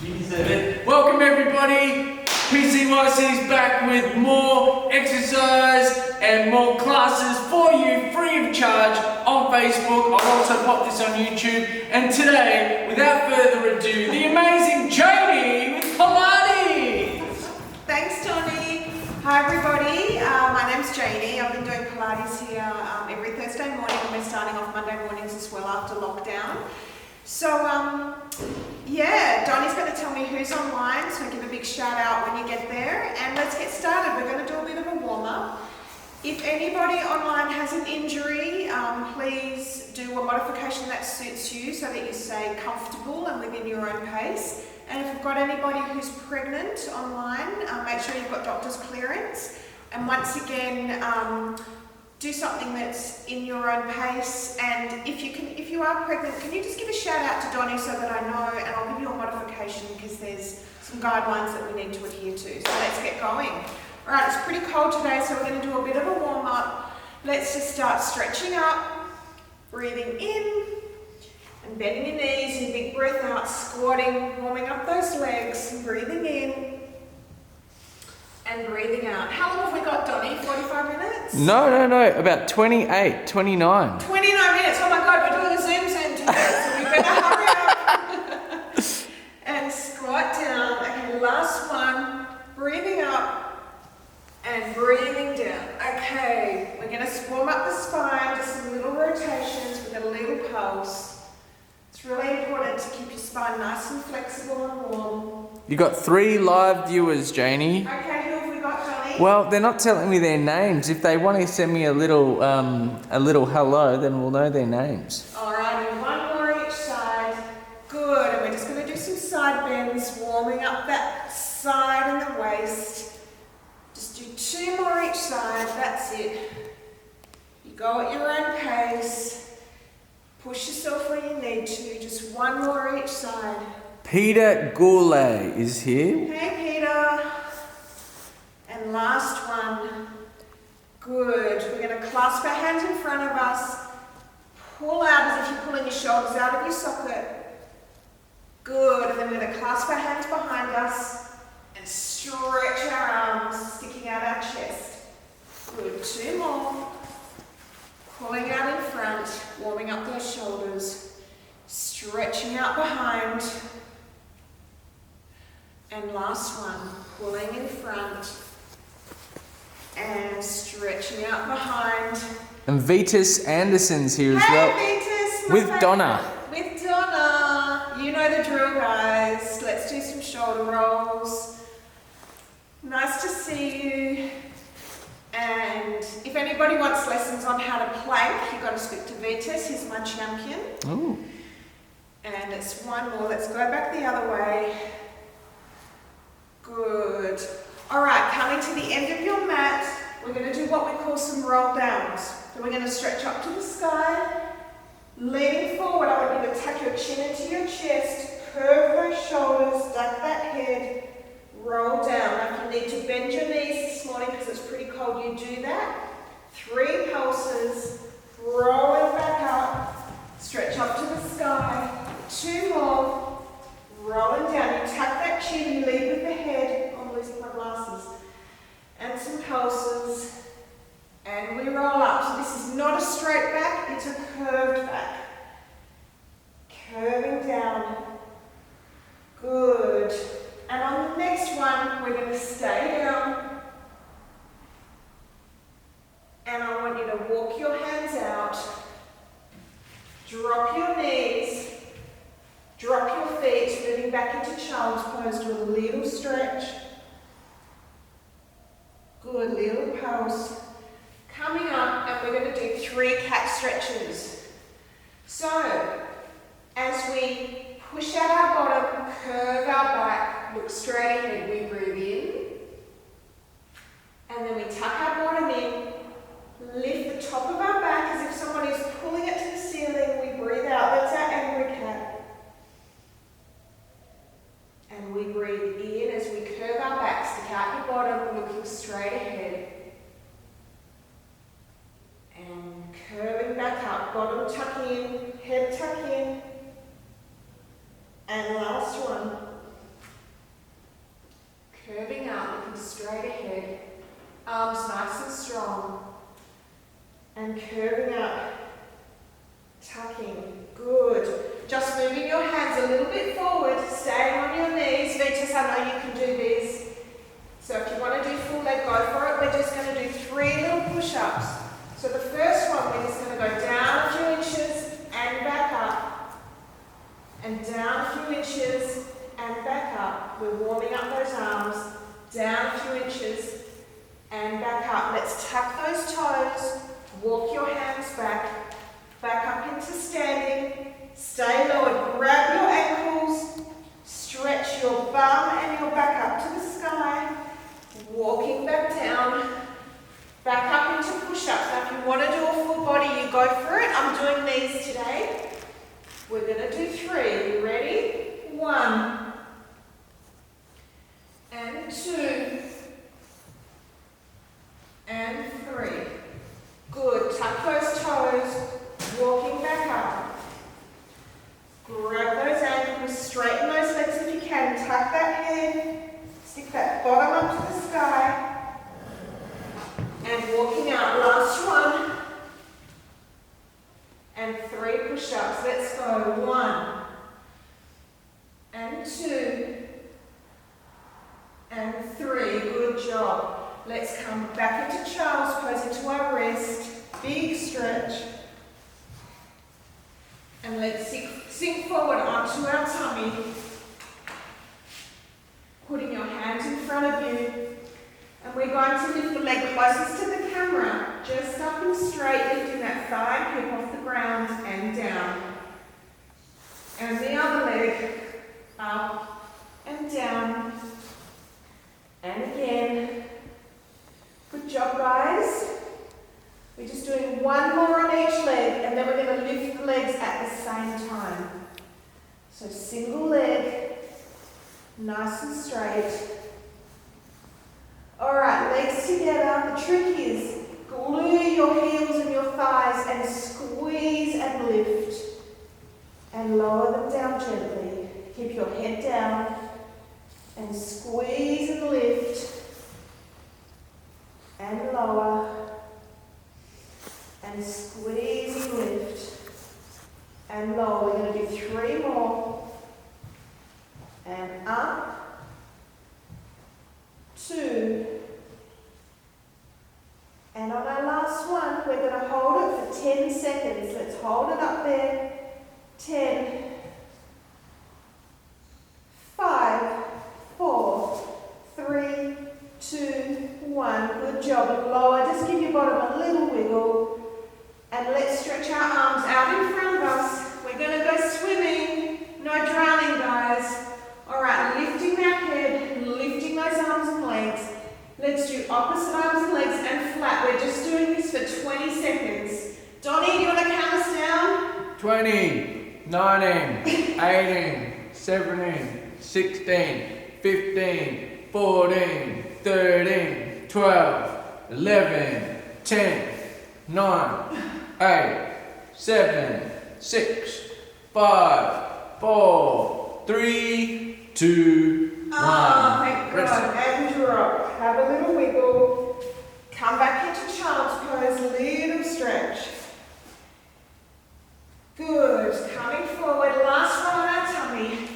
Welcome everybody, PCYC is back with more exercise and more classes for you free of charge on Facebook. I'll also pop this on YouTube. And today, without further ado, the amazing Janie with Pilates! Thanks Johnny. Hi everybody, my name's Janie. I've been doing Pilates here every Thursday morning and we're starting off Monday mornings as well after lockdown. So yeah, Donnie's going to tell me who's online, so give a big shout out when you get there. And let's get started. We're going to do a bit of a warm up. If anybody online has an injury, please do a modification that suits you so that you stay comfortable and within your own pace. And if you've got anybody who's pregnant online, make sure you've got doctor's clearance. And once again, do something that's in your own pace. And if you are pregnant, can you just give a shout out to Donnie so that I know, and I'll give you a modification because there's some guidelines that we need to adhere to. So let's get going. All right, it's pretty cold today, so we're going to do a bit of a warm up. Let's just start stretching up, breathing in, and bending your knees, and big breath out, squatting, warming up those legs, and breathing in. And breathing out. How long have we got, Donnie? 45 minutes? No, about 28, 29. 29 minutes. Oh my God, we're doing a Zoom today, so we better hurry up. And squat down. Okay, last one. Breathing up and breathing down. Okay, we're going to warm up the spine, just some little rotations with a little pulse. It's really important to keep your spine nice and flexible and warm. You got 3 live viewers, Janie. Okay, who have we got, Johnny? Well, they're not telling me their names. If they want to send me a little hello, then we'll know their names. Alrighty, one more each side. Good, and we're just going to do some side bends, warming up that side and the waist. Just do 2 more each side, that's it. You go at your own pace. Push yourself where you need to, just 1 more each side. Peter Goulet is here. Hey Peter. And last one. Good. We're going to clasp our hands in front of us. Pull out as if you're pulling your shoulders out of your socket. Good. And then we're going to clasp our hands behind us and stretch our arms, sticking out our chest. Good. 2 more. Pulling out in front, warming up those shoulders, stretching out behind. And last one, pulling in front and stretching out behind. And Vitas Anderson's here as well. Vitas, with Donna. With Donna. You know the drill, guys. Let's do some shoulder rolls. Nice to see you. And if anybody wants lessons on how to plank, you've got to speak to Vitas. He's my champion. Ooh. And it's 1 more. Let's go back the other way. Good. All right, coming to the end of your mat, we're going to do what we call some roll downs. So we're going to stretch up to the sky, leaning forward. I want you to tuck your chin into your chest, curve those shoulders, duck that head, roll down. If you need to bend your knees this morning because it's pretty cold, you do that. 3 pulses, rolling back up, stretch up to the sky. 2 more. Rolling down, you tuck that chin, you lead with the head. I'm losing my glasses. And some pulses. And we roll up. So this is not a straight back, it's a curved back. Curving down. Good. And on the next one, we're going to stay down. And I want you to walk your hands out. Drop your knees. Drop your feet, moving back into child's pose, do a little stretch. Good, little pulse. Coming up, and we're going to do 3 cat stretches. So, as we push out our bottom, curve our back, look straight ahead, we breathe in. And then we tuck our bottom in, lift the top of our back as if someone is pulling it to the ceiling, we breathe out, that's our angry cat. And we breathe in as we curve our back, stick out your bottom, looking straight ahead. And curving back up, bottom tuck in, head tuck in. And last one. Arms nice and strong. And curving up. Tucking. Good. Just moving your hands a little bit forward, staying on your knees. Vitas, I know you can do these. So if you want to do full leg, go for it. We're just going to do 3 little push-ups. So the first one, we're just going to go down a few inches and back up. And down a few inches and back up. We're warming up those arms. Down a few inches and back up. Let's tuck those toes. Walk your hands back. Back up into standing. Stay lowered. Grab your ankles. Stretch your bum and your back up to the sky. Walking back down. Back up into push-ups. Now if you want to do a full body, you go for it. I'm doing these today. We're going to do 3. You ready? 1. And 2. And 3. Good. Tuck those toes. Walking back up. Grab those ankles. Straighten those legs if you can. Tuck that head. Stick that bottom up to the sky. And walking out. Last one. And 3 push-ups. Let's go. 1. And 2. And 3. Good job. Let's come back into child's pose, into our rest. Big stretch. And let's sink forward onto our tummy. Putting your hands in front of you. And we're going to lift the leg closest to the camera. Just up and straight, lifting that thigh and hip off the ground and down. And the other leg. Up and down. And again. Good job, guys. We're just doing 1 more on each leg, and then we're going to lift the legs at the same time. So single leg, nice and straight. Alright, legs together. The trick is glue your heels and your thighs and squeeze and lift. And lower them down gently. Keep your head down and squeeze and lift. And lower. And squeeze and lift. And lower. We're going to do 3 more. And up. 2. And on our last one, we're going to hold it for 10 seconds. Let's hold it up there. 10. 5, 4, 3, 2, 1. Good job. Lower. Just give your bottom a little wiggle. And let's stretch our arms out in front of us. We're going to go swimming. No drowning, guys. Alright, lifting that head, lifting those arms and legs. Let's do opposite arms and legs and flat. We're just doing this for 20 seconds. Donnie, do you want to count us down? 20, 19, 18, 17, 16, 15, 14, 13, 12, 11, 10, 9, 8, 7, 6, 5, 4, 3, 2, 1. Oh, thank God. And drop. Have a little wiggle. Come back into child's pose. Little stretch. Good. Coming forward. Last one on our tummy.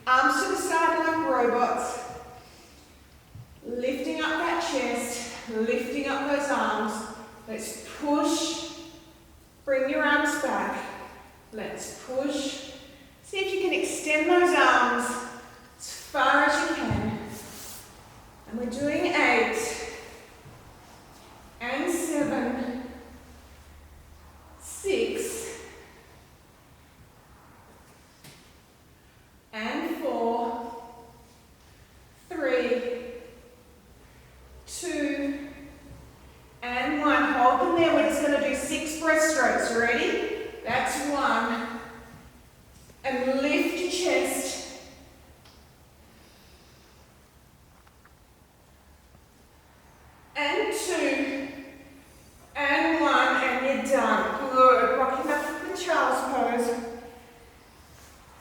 Arms to the side like robots. Lifting up that chest. Lifting up those arms. Let's push. Bring your arms back. Let's push. See if you can extend those arms as far as you can. And we're doing 8 and 7, 6 and 4, 3, 2 and 1. Hold them there. We're just going to do 6 breaststrokes. Ready? That's 1. And lift your chest. And 2. And 1. And you're done. Good. Rocking up to the child's pose.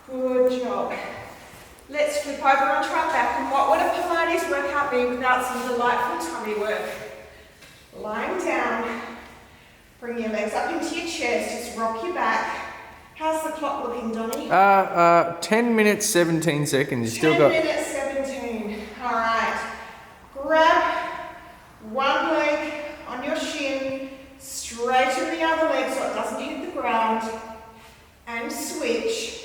Good job. Let's flip over onto our back. And what would a Pilates workout be without some delightful tummy work? Lying down, bring your legs up into your chest, just rock your back. How's the clock looking, Donnie? 10 minutes, 17 seconds. You still 10 got... minutes, 17. All right. Grab one leg on your shin, straighten the other leg so it doesn't hit the ground, and switch.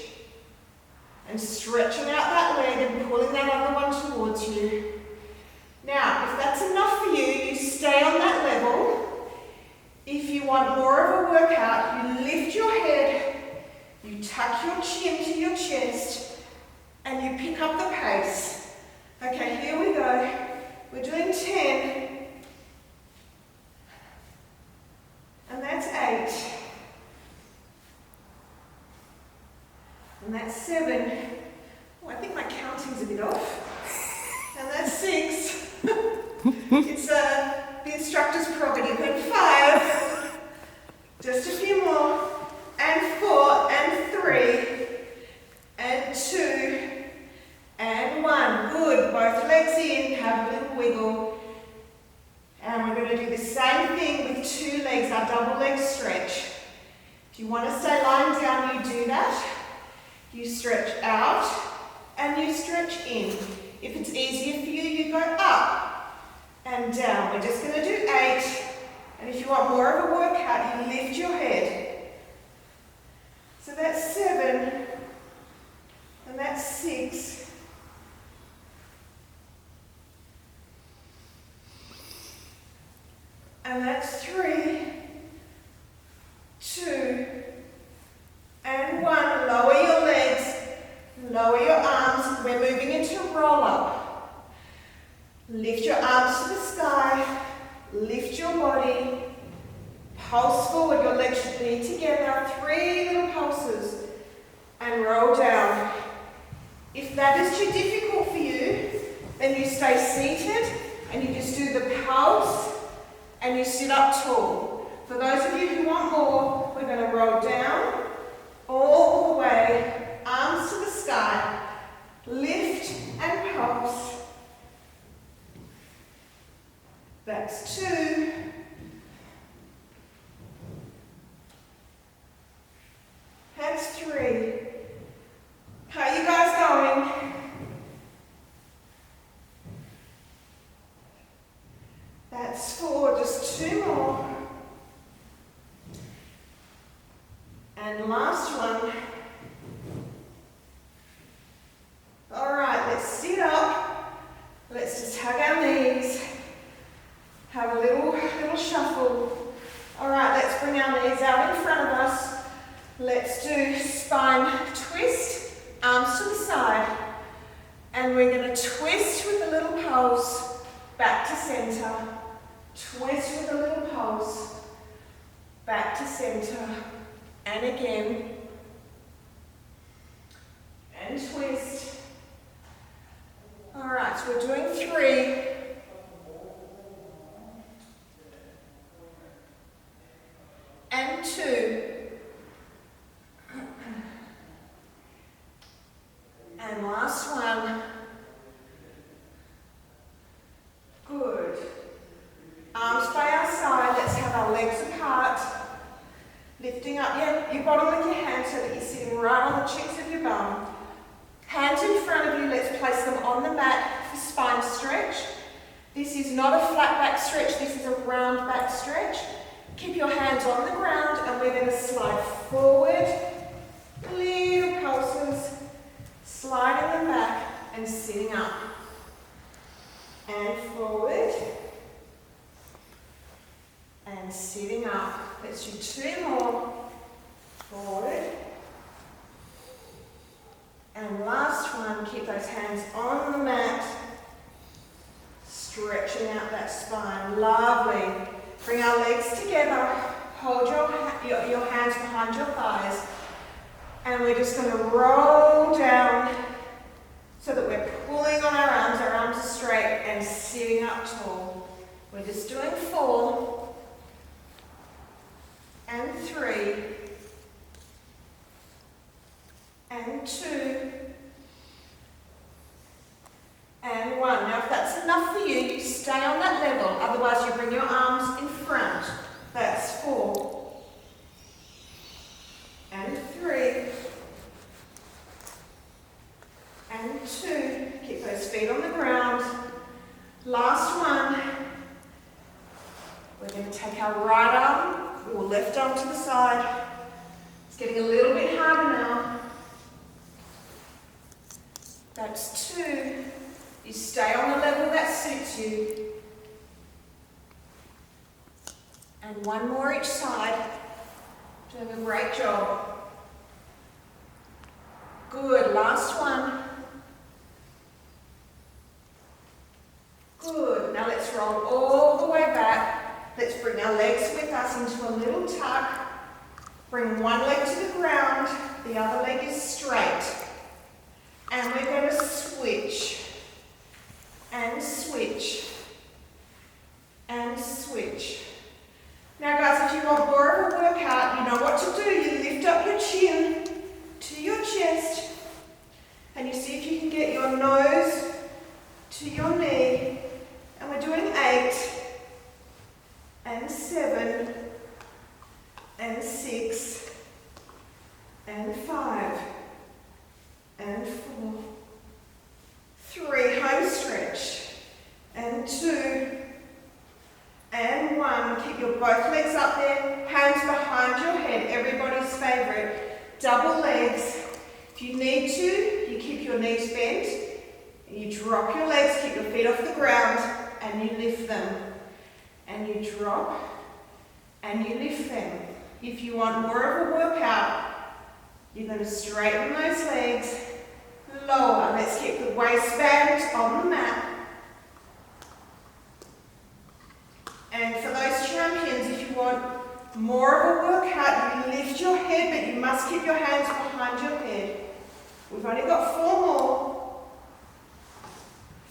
And stretching out that leg and pulling that other one towards you. Now, if that's enough for you, you stay on that level. If you want more of a workout, you lift your head, you tuck your chin to your chest, and you pick up the pace. Okay, here we go. We're doing 10. And that's 8. And that's 7. Oh, I think my counting's a bit off. And that's 6. It's the instructor's prerogative. And 5. Just a few more. And 4. And 3. And 2. And 1. Good. Both legs in. Have a little wiggle. And we're going to do the same thing with 2 legs, our double leg stretch. If you want to stay lying down, you do that. You stretch out and you stretch in. If it's easier for you, you go up and down. We're just going to do 8. And if you want more of a workout, you lift your head. So that's 7. And that's 6. And that's 3, 2, and 1. Lower your legs, lower your arms. We're moving into roll up. Lift your arms to the sky, lift your body, pulse forward. Your legs should be together, 3 little pulses, and roll down. If that is too difficult for you, then you stay seated and you just do the pulse and you sit up tall. For those of you who want more, we're going to roll down all the way, arms to the sky, lift and pulse. That's 2. That's 3. How are you guys going? That's 4, just 2 more. And last one. All right, let's sit up. Let's just hug our knees. Have a little shuffle. All right, let's bring our knees out in front of us. Let's do spine twist, arms to the side. And we're going to twist with a little pulse back to center. Twist with a little pulse back to center. And again. And twist. All right, so we're doing 3. And 2. And last one. Good. Arms by our side. Let's have our legs apart. Lifting up your bottom with your hands so that you're sitting right on the cheeks of your bum. Hands in front of you. Let's place them on the mat for spine stretch. This is not a flat back stretch. This is a round back stretch. Keep your hands on the ground and we're going to slide forward. Little pulses. Sliding them back and sitting up. And forward. And sitting up. Let's do 2 more. Forward. And last one, keep those hands on the mat. Stretching out that spine. Lovely. Bring our legs together. Hold your hands behind your thighs. And we're just going to roll down so that we're pulling on our arms are straight and sitting up tall. We're just doing 4 and 3 and 2 and 1. Now if that's enough for you, you stay on that level. Otherwise, you bring your arms in front. That's 4. And 3. And 2. Keep those feet on the ground. Last one. We're going to take our right arm or left arm to the side. It's getting a little bit harder now. That's 2. You stay on the level that suits you. And one more each side. Doing a great job. Good. Last one. Good. Now let's roll all the way back. Let's bring our legs with us into a little tuck. Bring one leg to the ground. The other leg is straight. And we're going to switch. And switch. And switch. Now guys, if you want more of a workout, you know what to do. You lift up your chin to your chest. And you see if you can get your nose to your knee. And we're doing 8. And 7. And 6. And 5. And 4. 3, home stretch. And 2. And 1. Keep your both legs up there, hands behind your head, everybody's favorite. Double legs. If you need to, you keep your knees bent. You drop your legs, keep your feet off the ground, and you lift them. And you drop, and you lift them. If you want more of a workout, you're going to straighten those legs, lower. Let's keep the waistband on the mat. And for those champions, if you want more of a workout, you lift your head, but you must keep your hands behind your head. We've only got 4 more.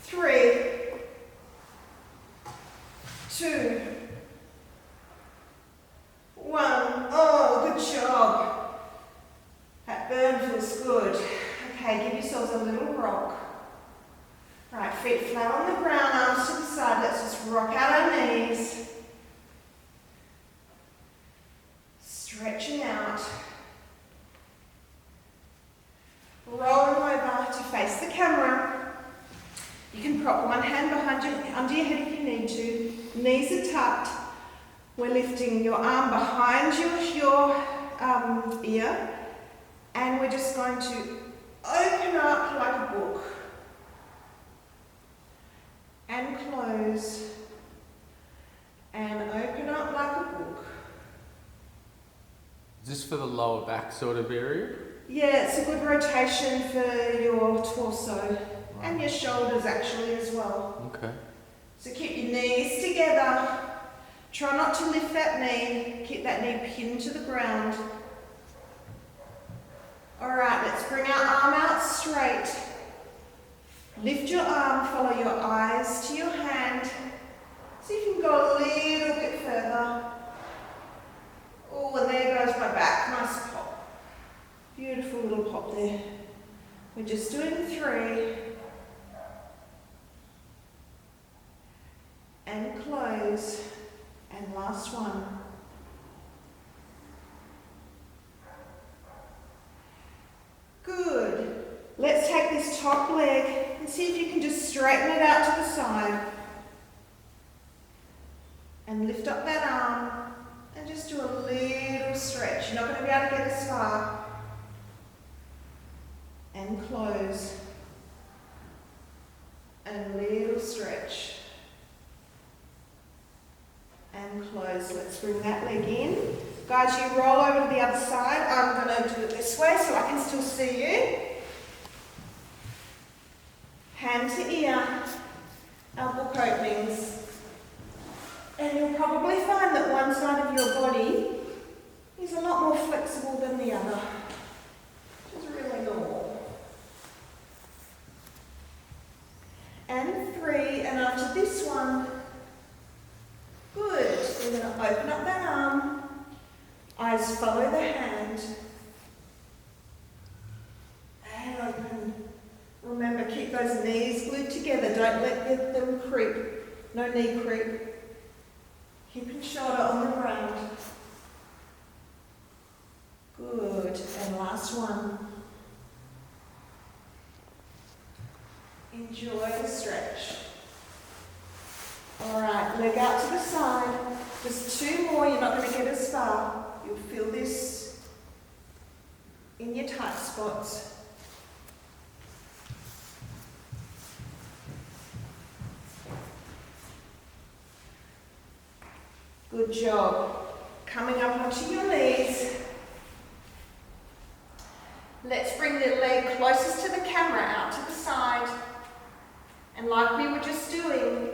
3, 2, 1. Oh, good job. That burn feels good. Okay, give yourselves a little rock. Right, feet flat on the ground, arms to the side. Let's just rock out our knees. Stretching out. Rolling over to face the camera. You can prop one hand under your head if you need to. Knees are tucked. We're lifting your arm behind your ear. And we're just going to open up like a book. And close. And open up like a book. Is this for the lower back sort of area? Yeah, it's a good rotation for your torso and your shoulders actually as well. Okay. So keep your knees together. Try not to lift that knee. Keep that knee pinned to the ground. Alright, let's bring our arm out straight. Lift your arm, follow your eyes to your hand. See if you can go a little bit further. Oh, and there goes my back. Nice pop. Beautiful little pop there. We're just doing 3. And close. And last one. Good. Let's take this top leg and see if you can just straighten it out to the side. And lift up that arm and just do a little stretch. You're not going to be able to get as far. And close. And little stretch. And close. Let's bring that leg in. Guys, you roll over to the other side. I'm going to do it this way so I can still see you. Hand to ear. Our book openings. And you'll probably find that one side of your body is a lot more flexible than the other, which is really normal. And 3, and after this one, good. We're going to open up that arm, eyes follow the hand, and open. Remember, keep those those knees glued together. Don't let them creep. No knee creep. Hip and shoulder on the ground. Good. And last one. Enjoy the stretch. Alright, leg out to the side. Just two more, you're not going to get as far. You'll feel this in your tight spots. Good job. Coming up onto your knees. Let's bring the leg closest to the camera out to the side. And like we were just doing,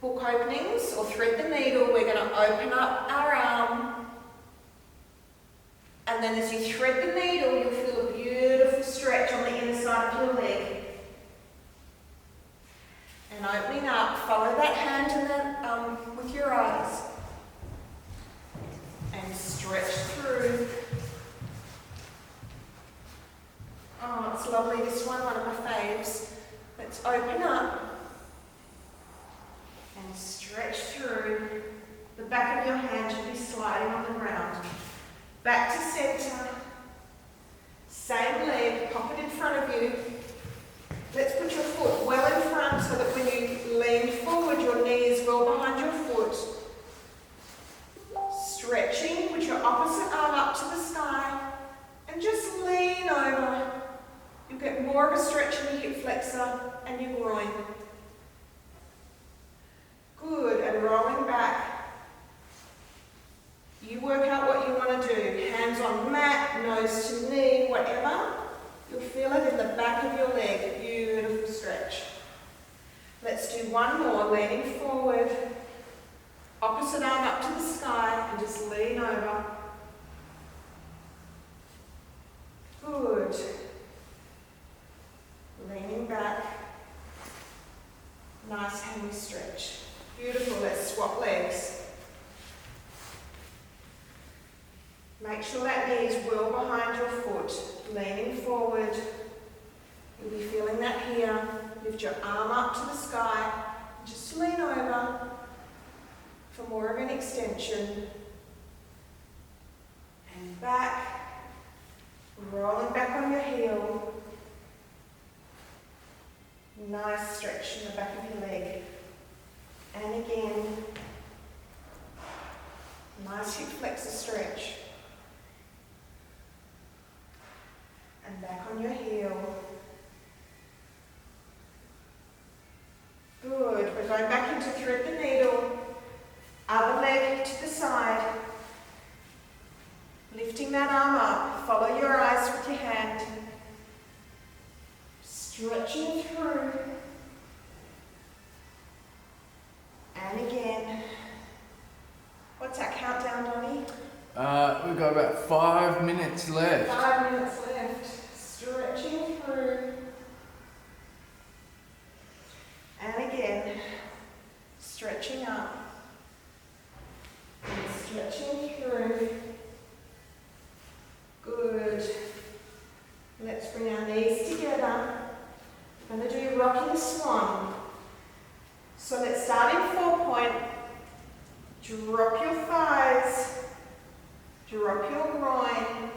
book openings or thread the needle, we're going to open up our arm. And then as you thread the needle, you'll feel a beautiful stretch on the inner side of your leg. And opening up, follow that hand and then with your eyes. And stretch through. Oh, it's lovely, this one of my faves. Let's open up and stretch through. The back of your hand should be sliding on the ground. Back to center. Same leg, pop it in front of you. Let's put your foot well in front so that when you lean forward, your knee is well behind your foot. Stretching, put your opposite arm up to the sky and just lean over. You'll get more of a stretch in your hip flexor and your groin. Good, and rolling back. You work out what you want to do. Hands on mat, nose to knee, whatever. You'll feel it in the back of your leg. Beautiful stretch. Let's do one more, leaning forward. Opposite arm up to the sky and just lean over. Good. Leaning back. Nice hammy stretch. Beautiful. Let's swap legs. Make sure that knee is well behind your foot. Leaning forward. You'll be feeling that here. Lift your arm up to the sky. Just lean over for more of an extension. And back. Rolling back on your heel. Nice stretch in the back of your leg. And again. Nice hip flexor stretch. And back on your heel. Good. We're going back into thread the needle. Other leg to the side. Lifting that arm up. Follow your eyes with your hand. Stretching through. And again. What's our countdown, Donnie? We've got about 5 minutes left. 5 minutes left. Stretching through. And again. Stretching up. And stretching through. Good. Let's bring our knees together. We're going to do rocking swan. So let's start in 4-point. Drop your thighs. Drop your groin.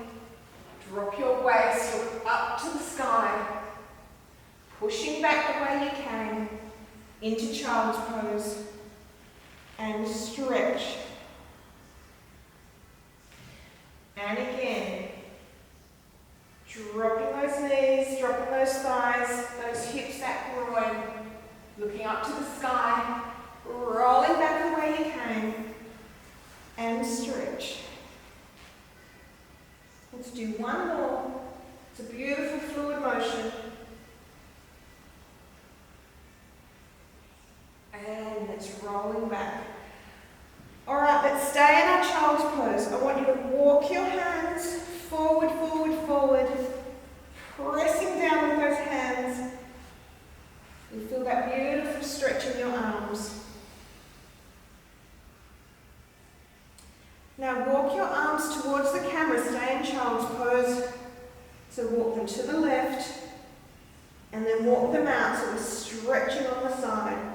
Drop your waist. Look up to the sky. Pushing back the way you can into child's pose. And stretch. And again. Dropping those knees, dropping those thighs, those hips, that groin. Looking up to the sky. Rolling back the way you can. And stretch. Let's do one more. It's a beautiful fluid motion. And it's rolling back. Alright, let's stay in our child's pose. I want you to walk your hands forward, forward, forward. Pressing down with those hands. You feel that beautiful stretch in your arms. Now walk your arms towards the camera, stay in child's pose. So walk them to the left And then walk them out so we're stretching on the side.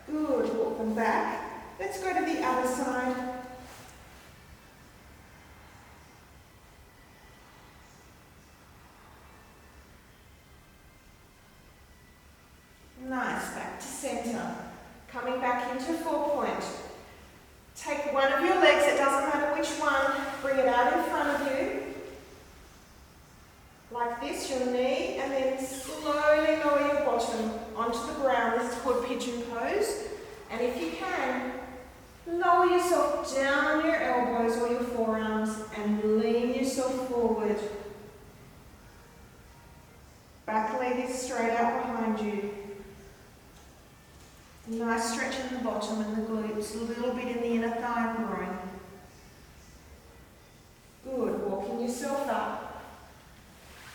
Good, walk them back. Let's go to the other side. Nice, back to center. Coming back into 4-point. Take one of your legs, it doesn't matter which one, bring it out in front of you. Like this, your knee, and then slowly lower your bottom onto the ground. This is called Pigeon Pose. And if you can, lower yourself down on your elbows or your forearms and lean yourself forward. Back leg is straight out behind you. Nice stretch in the bottom and the glutes, a little bit in the inner thigh and groin. Good, walking yourself up.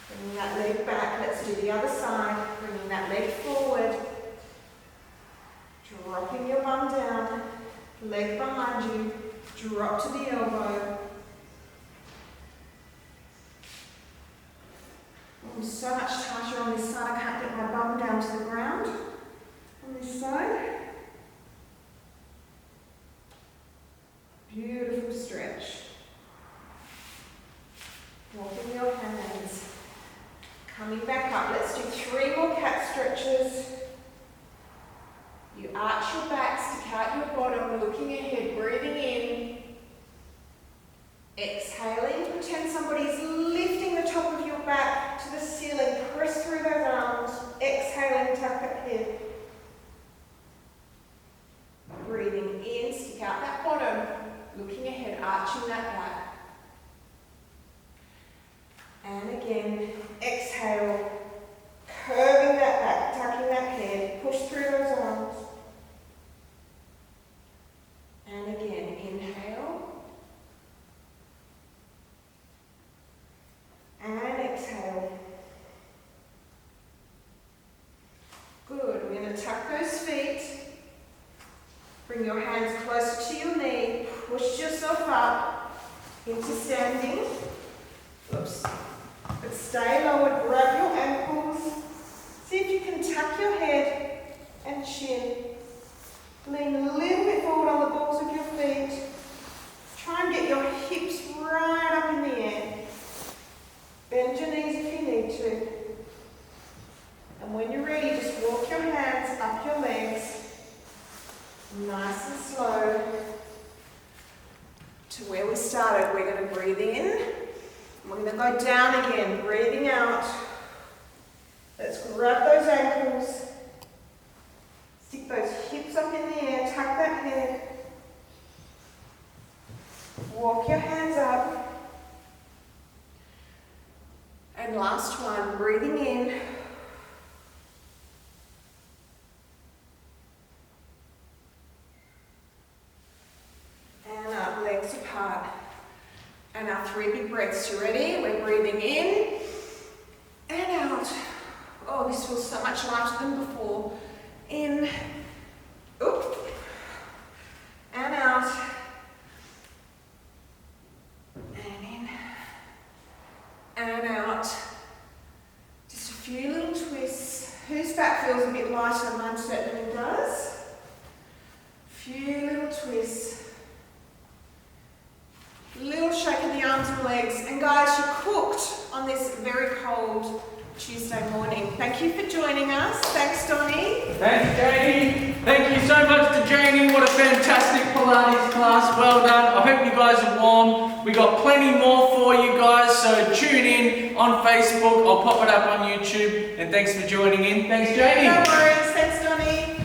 Bringing that leg back, let's do the other side. Bringing that leg forward. Dropping your bum down, leg behind you, drop to the elbow. I'm so much tighter on this side, I can't get my bum down to the ground. On this side. Beautiful stretch. Walking your hands. Coming back up. Let's do 3 more cat stretches. You arch your back, stick out your bottom, looking ahead, breathing in. Exhaling, pretend somebody's lifting the top of your back to the ceiling. Press through those arms. Exhaling, tuck that head. Breathing in, stick out that bottom, looking ahead, arching that back. And again, exhale, curving that back, tucking that head, push through those arms. And again, inhale. And exhale. Good, we're going to tuck those feet. Bring your hands closer to your knee, push yourself up into standing. Oops. But stay lowered, grab your ankles. See if you can tuck your head and chin. Lean a little bit forward on the balls of your feet. Try and get your hips right up in the air. Bend your knees if you need to. And when you're ready, just walk your hands up your legs. Nice and slow to where we started. We're going to breathe in. And we're going to go down again. Breathing out. Let's grab those ankles. Stick those hips up in the air. Tuck that head. Walk your hands up. And last one. Breathing in. Apart. And our 3 big breaths. You ready? We're breathing in and out. Oh, this feels so much lighter than before. In, oop, and out, and in, and out. Just a few little twists. Whose back feels a bit lighter? Mine certainly does. Few little twists. Little shake of the arms and legs. And guys, you cooked on this very cold Tuesday morning. Thank you for joining us. Thanks, Donnie. Thanks, Janie. Thank you so much to Janie. What a fantastic Pilates class. Well done. I hope you guys are warm. We got plenty more for you guys, so tune in on Facebook. I'll pop it up on YouTube. And thanks for joining in. Thanks, Janie. No worries. Thanks, Donnie.